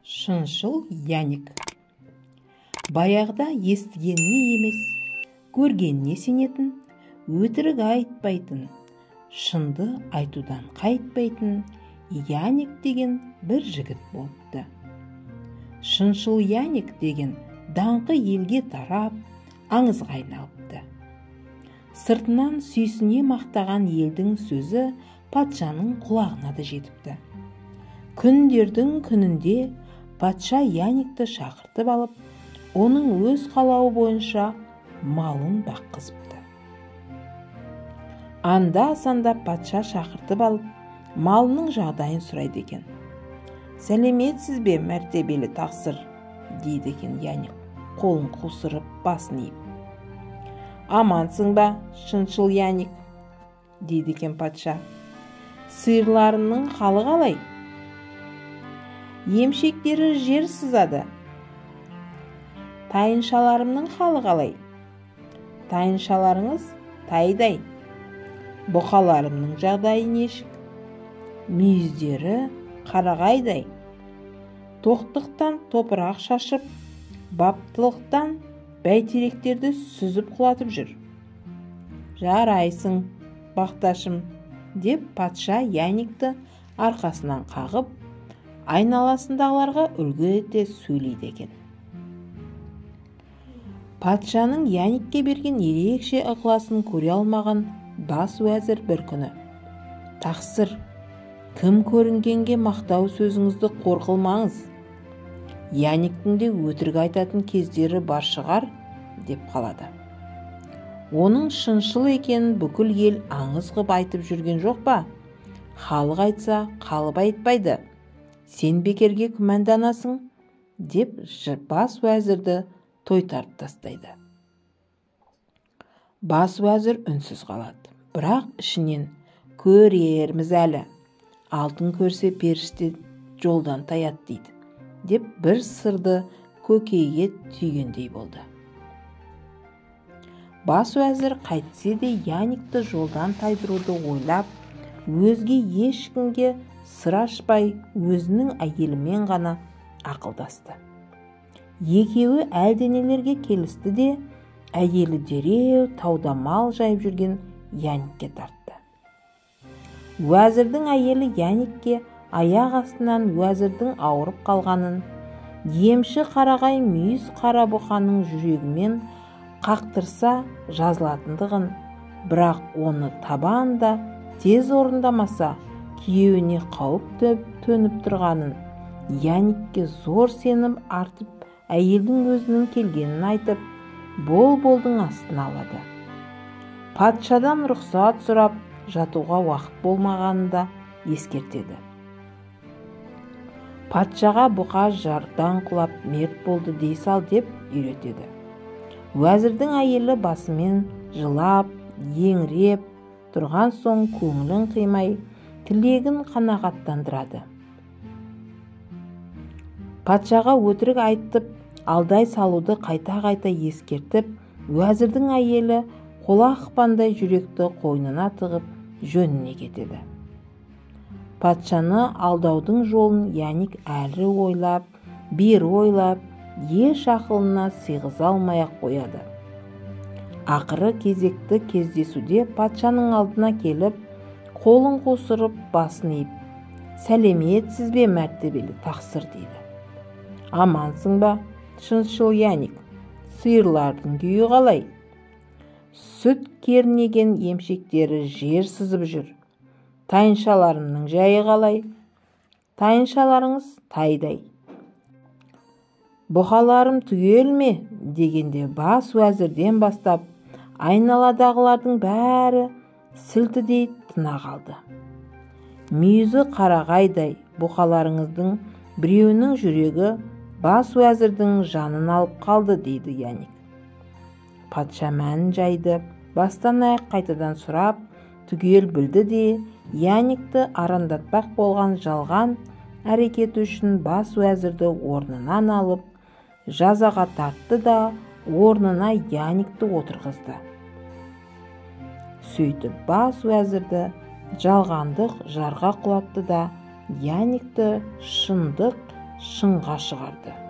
Шыншыл Яник. Баяғыда естігеніне емес, көргеніне сенетін, өтірік айтпайтын, шынды айтудан қайтпайтын Яник деген бір жігіт болыпты. Шыншыл Яник деген даңқы елге тарап, аңызға айналыпты. Сыртынан сүйсіне мақтаған елдің сөзі патшаның құлағына да жетіпті. Күндердің күнінде патша Яникті шақыртып алып, оның өз қалауы бойынша малын баққызыпты. Анда-санда патша шақыртып алып, малының жағдайын сұрайды екен. «Сәлеметсіз бе, мәртебелі тақсыр?» дейді екен Яник, қолын қусырып, басын иіп. «Амансың ба, шыншыл Яник?» дейді екен патша. «Сиырларымның халы қалай? Емшектері жер сызады. Тайыншаларымның халы қалай? Тайыншаларыңыз тайдай. Бұқаларымның жағдайы нешік? Мүйіздері қарағайдай. Тоқтықтан топырақ шашып, баптылықтан бәйтеректерді сүзіп құлатып жүр. Жарайсың, бақташым», деп патша Яникті арқасынан қағып, айналасындағыларға үлгі ете сөйлейді екен. Патшаның Яникке берген ерекше ықыласын көре алмаған бас уәзір бір күні: «Тақсыр, кім көрінгенге мақтау сөзіңізді қор қылмаңыз. Яниктің де өтірік айтатын кездері бар шығар», деп қалады. Оның шыншыл екенін бүкіл ел аңыз қып айтып жүрген жоқ па? Халық айтса, қалып айтпайды. Сен бекерге күмәнданасың, деп бас уәзірді тойтарып тастайды. Бас уәзір үнсіз қалады, бірақ ішінен: «Көрерміз әлі, алтын көрсе періште жолдан таяды» дейді, деп бір сырды көкейге түйгендей болды. Бас уәзір қайтсе де Яникті жолдан тайдыруды ойлап, өзге ешкімге сыр ашпай, өзінің әйелімен ғана ақылдасты. Екеуі әлденелерге келісті де, әйелі дереу тауда мал жайып жүрген Яникке тартты. Уәзірдің әйелі Яникке аяқ астынан уәзірдің ауырып қалғанын, емші қарағай мүйіз қара бұқаның жүрегімен қақтырса жазылатындығын, бірақ оны табанда тез орындамаса күйеуіне қауіп төніп тұрғанын, Яникке зор сенім артып, әйелдің өзінің келгенін айтып, бол-болдың астына алады. Патшадан рұқсат сұрап, жатуға уақыт болмағанын да ескертеді. Патшаға бұқа жардан құлап мерт болды дей сал деп үйретеді. Уәзірдің әйелі басымен жылап, еңіреп тұрған соң көңілін қимай, тілегін қанағаттандырады. Патшаға өтірік айтып, алдай салуды қайта-қайта ескертіп, уәзірдің әйелі қола ақпандай жүректі қойнына тығып жөніне кетеді. Патшаны алдаудың жолын Яник әрі ойлап, бері ойлап, еш ақылына сыйғыза алмай-ақ қояды. Ақыры кезекті кездесуде патшаның алдына келіп, қолын қусырып, басын иіп: «Сәлеметсіз бе, мәртебелі тақсыр?» дейді. «Амансың ба, шыншыл Яник? Сиырлардың күйі қалай? Сүт кернеген емшектері жер сызып жүр. Тайыншаларымның жайы қалай? Тайыншаларыңыз тайдай. Бұқаларым түгел ме?» дегенде бас уәзірден бастап айналадағылардың бәрі сілтідей тына қалды. «Мүйізі қарағайдай бұқаларыңыздың біреуінің жүрегі бас уәзірдің жанын алып қалды» дейді Яник. Патша мән жайды бастан аяқ қайтадан сұрап, түгел білді де, Яникті арандатпақ болған жалған әрекеті үшін бас уәзірді орнынан алып, жазаға тартты да орнына Яникті отырғызды. Сөйтіп бас уәзірді жалғандық жарға құлатты да Яникті шындық шыңға шығарды.